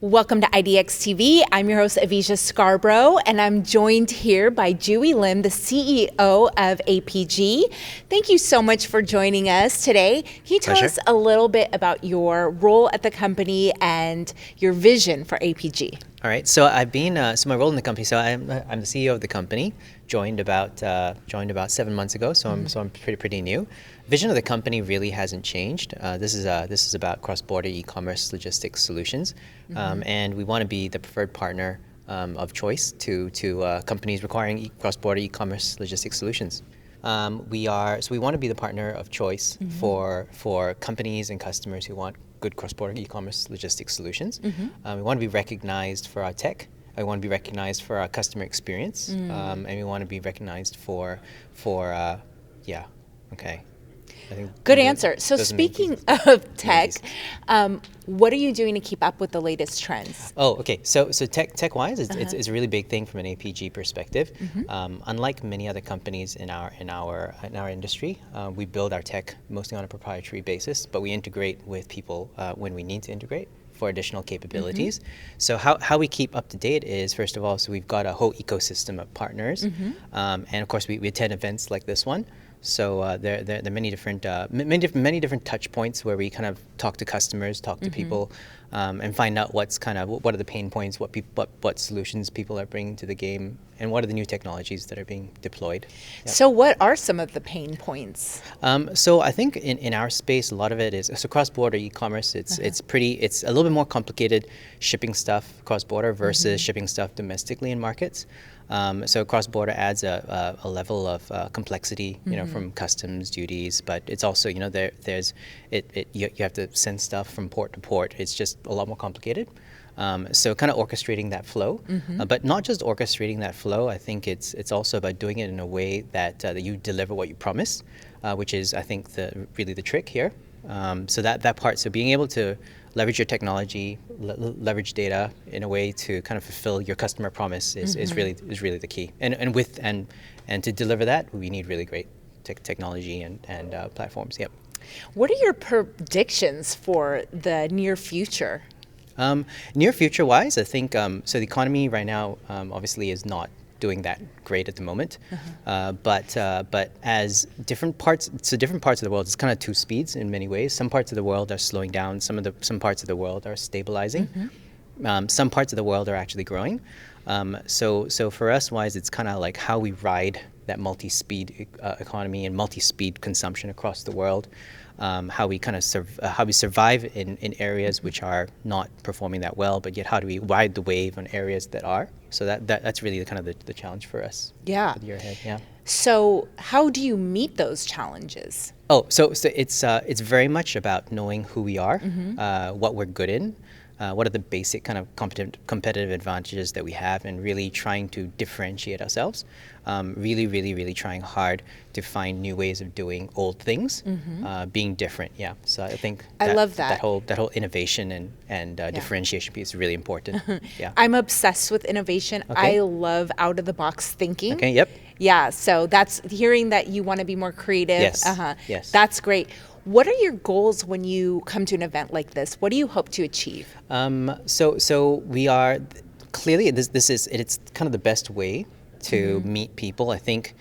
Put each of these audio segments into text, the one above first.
Welcome to IDX TV. I'm your host, Avijah Scarbrough, and I'm joined here by Jui-I Lim, the CEO of APG. Thank you so much for joining us today. Can you tell us a little bit about your role at the company and your vision for APG? All right, so I've been, my role in the company, so I'm the CEO of the company, joined about 7 months ago, so I'm pretty new. Vision of the company really hasn't changed. This is about cross-border e-commerce logistics solutions, and we want to be the preferred partner of choice to companies requiring cross-border e-commerce logistics solutions. We want to be the partner of choice for companies and customers who want good cross-border e-commerce logistics solutions. We want to be recognized for our tech. We want to be recognized for our customer experience, and we want to be recognized for I think good answer. So speaking of tech, what are you doing to keep up with the latest trends? Oh, okay. So tech-wise, it's a really big thing from an APG perspective. Unlike many other companies in our industry, we build our tech mostly on a proprietary basis, but we integrate with people when we need to integrate for additional capabilities. So how we keep up to date is, first of all, so we've got a whole ecosystem of partners, and of course we attend events like this one. So there are many different touch points where we kind of talk to customers, talk to people, and find out what are the pain points, what solutions people are bringing to the game, and what are the new technologies that are being deployed. Yep. So what are some of the pain points? So I think in our space, a lot of it is cross-border e-commerce. It's a little bit more complicated shipping stuff cross-border versus shipping stuff domestically in markets. So cross-border adds a level of complexity, from customs duties, but it's also, you have to send stuff from port to port. It's just a lot more complicated. So kind of orchestrating that flow, but not just orchestrating that flow. I think it's also about doing it in a way that you deliver what you promise, which is, I think, really the trick here. So that part, so being able to leverage your technology, leverage data in a way to kind of fulfill your customer promise is really the key. And to deliver that, we need really great technology and platforms. Yep. What are your predictions for the near future? Near future wise, I think so the economy right now obviously is not doing that great at the moment, but as different parts of the world, it's kind of two speeds in many ways. Some parts of the world are slowing down. Some parts of the world are stabilizing. Some parts of the world are actually growing. So for us wise, it's kind of like how we ride that multi-speed economy and multi-speed consumption across the world. How we survive in areas which are not performing that well, but yet how do we ride the wave on areas that are? So that's really kind of the challenge for us. Yeah. For the year ahead. Yeah. So how do you meet those challenges? Oh, so it's very much about knowing who we are, what we're good in. What are the basic kind of competitive advantages that we have, and really trying to differentiate ourselves. Really trying hard to find new ways of doing old things, being different. Yeah. So I think I love that. That whole innovation and differentiation piece is really important. Yeah. I'm obsessed with innovation. Okay. I love out of the box thinking. Okay. Yep. Yeah. So that's hearing that you want to be more creative. Yes. Yes. That's great. What are your goals when you come to an event like this? What do you hope to achieve? So we are clearly it's kind of the best way to meet people. I think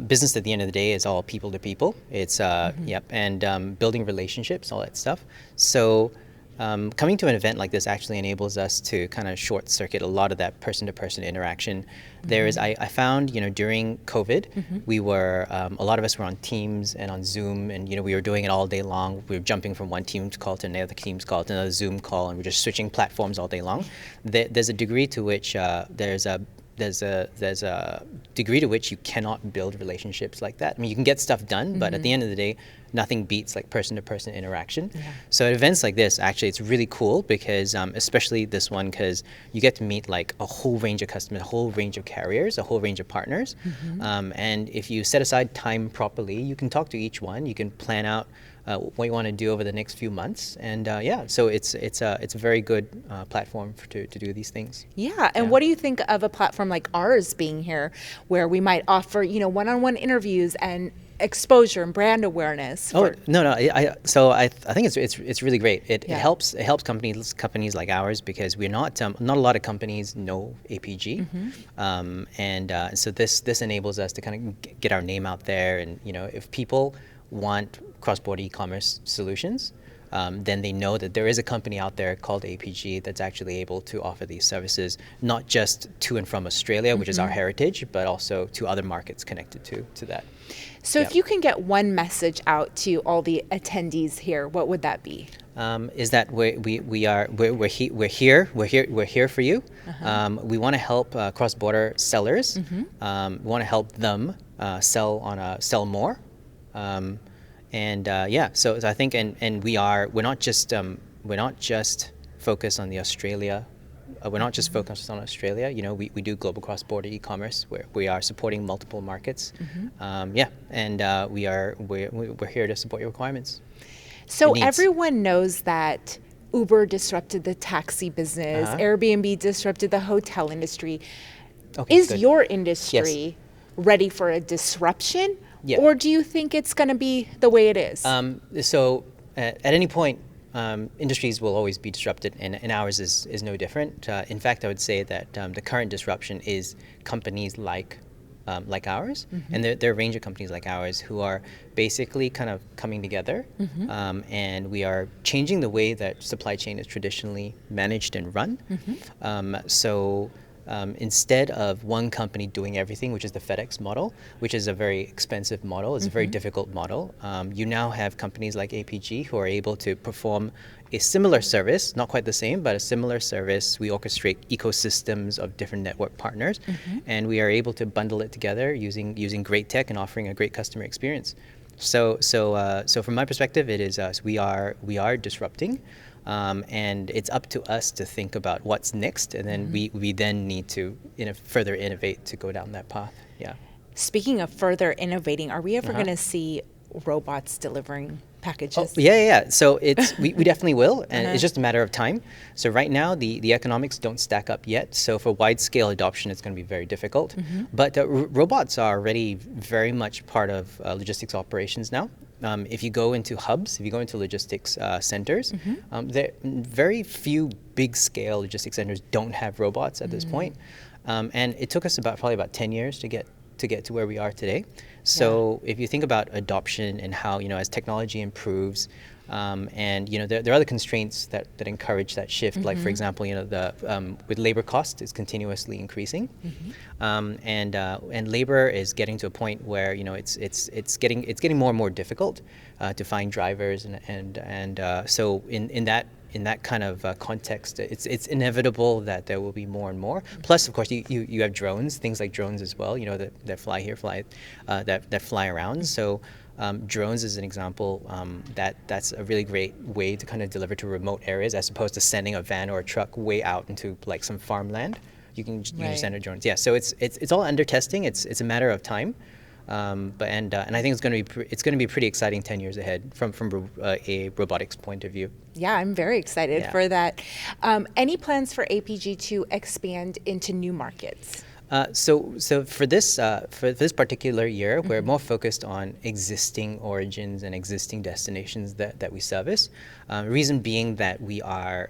business at the end of the day is all people to people. It's and building relationships, all that stuff. So coming to an event like this actually enables us to kind of short circuit a lot of that person-to-person interaction. I found, during COVID, we were, a lot of us were on Teams and on Zoom, and, we were doing it all day long. We were jumping from one Teams call to another Teams call to another Zoom call, and we're just switching platforms all day long. There's a degree to which there's a degree to which you cannot build relationships like that. I mean, you can get stuff done, but at the end of the day, nothing beats like person-to-person interaction. Yeah. So at events like this, actually, it's really cool because, especially this one, because you get to meet like a whole range of customers, a whole range of carriers, a whole range of partners. And if you set aside time properly, you can talk to each one. You can plan out what you want to do over the next few months. And so it's a very good platform to do these things. Yeah, and what do you think of a platform like ours being here, where we might offer, one-on-one interviews and exposure and brand awareness? No. I think it's really great. It helps companies like ours, because we're not a lot of companies know APG, and so this enables us to kind of get our name out there. And if people want cross-border e-commerce solutions, then they know that there is a company out there called APG that's actually able to offer these services, not just to and from Australia, which is our heritage, but also to other markets connected to that. So if you can get one message out to all the attendees here, what would that be? Is that we're here for you. We want to help cross-border sellers. We want to help them sell more. So I think, and we're not just focused on the Australia. We're not just focused on Australia. We do global cross-border e-commerce, where we are supporting multiple markets. And we're here to support your requirements. So everyone knows that Uber disrupted the taxi business, Airbnb disrupted the hotel industry. Is your industry ready for a disruption? Yeah. Or do you think it's going to be the way it is? So at any point, industries will always be disrupted, and ours is no different. In fact, I would say that the current disruption is companies like ours, and there are a range of companies like ours who are basically kind of coming together, and we are changing the way that supply chain is traditionally managed and run. Instead of one company doing everything, which is the FedEx model, which is a very expensive model, it's a very difficult model, you now have companies like APG who are able to perform a similar service, not quite the same, but a similar service. We orchestrate ecosystems of different network partners, and we are able to bundle it together using great tech and offering a great customer experience. So from my perspective, it is us. We are disrupting. And it's up to us to think about what's next, and then we then need to further innovate to go down that path. Yeah. Speaking of further innovating, are we ever going to see robots delivering packages? Oh, yeah. So we definitely will, and it's just a matter of time. So right now, the economics don't stack up yet. So for wide-scale adoption, it's going to be very difficult. But robots are already very much part of logistics operations now. If you go into hubs, if you go into logistics centers, very few big-scale logistics centers don't have robots at this point. And it took us probably about 10 years to get to where we are today. So if you think about adoption and how, as technology improves, and there are other constraints that encourage that shift. Like, for example, with labor cost is continuously increasing, and labor is getting to a point where it's getting more and more difficult to find drivers, and so in that kind of context, it's inevitable that there will be more and more. Plus, of course, you have drones, things like drones as well, that fly around. So drones is an example that's a really great way to kind of deliver to remote areas, as opposed to sending a van or a truck way out into like some farmland. You can just send a drone. Yeah, so it's all under testing. It's a matter of time. And I think it's going to be pretty exciting 10 years ahead from a robotics point of view. Yeah, I'm very excited for that. Any plans for APG to expand into new markets? So for this particular year, we're more focused on existing origins and existing destinations that we service. Reason being that we are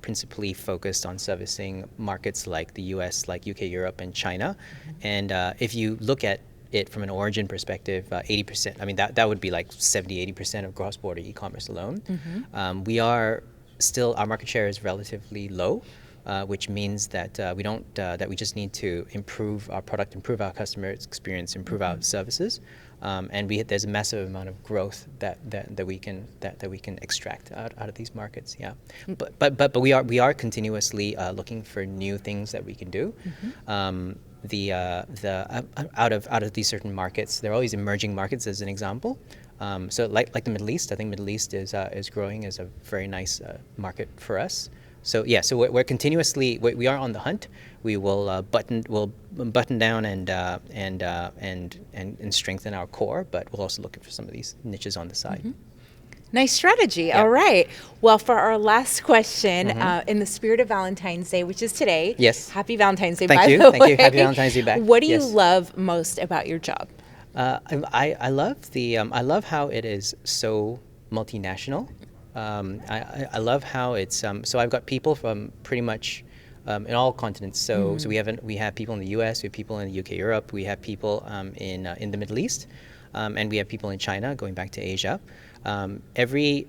principally focused on servicing markets like the U.S., like UK, Europe, and China. And if you look at it from an origin perspective, 80%. I mean, that would be like 70-80% of cross-border e-commerce alone. Our market share is relatively low, which means that we just need to improve our product, improve our customer experience, improve our services, and there's a massive amount of growth that we can extract out of these markets. Yeah, but we are continuously looking for new things that we can do. Out of these certain markets, there are all these emerging markets as an example. So like the Middle East, I think Middle East is growing as a very nice market for us. So yeah, so we're continuously we are on the hunt. We will button down and strengthen our core, but we'll also look for some of these niches on the side. Nice strategy. Yeah. All right. Well, for our last question, in the spirit of Valentine's Day, which is today. Yes. Happy Valentine's Day, Thank by you. the Thank way. you. Happy Valentine's Day back. What do you Yes. love most about your job? I love I love how it is so multinational. I love how it's so I've got people from pretty much in all continents. So we have people in the U.S., we have people in the UK, Europe, we have people in the Middle East, and we have people in China going back to Asia. Every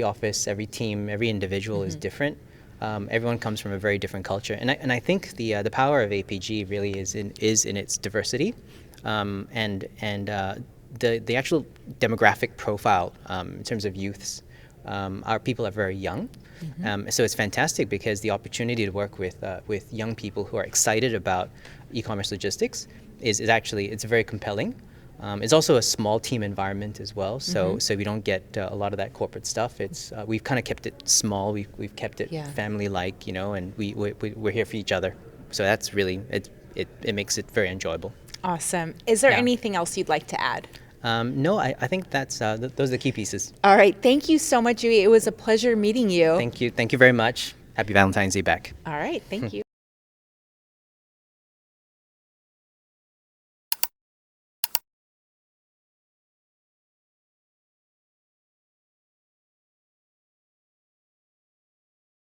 office, every team, every individual is different. Everyone comes from a very different culture, and I think the power of APG really is in its diversity, the actual demographic profile in terms of youths. Our people are very young, so it's fantastic because the opportunity to work with young people who are excited about e-commerce logistics is actually it's very compelling. It's also a small team environment as well, so we don't get a lot of that corporate stuff. It's we've kind of kept it small. We've kept it family-like, and we're here for each other. So that's really it makes it very enjoyable. Awesome. Is there anything else you'd like to add? No, I think that's those are the key pieces. All right. Thank you so much, Jui. It was a pleasure meeting you. Thank you very much. Happy Valentine's Day back. All right. Thank you.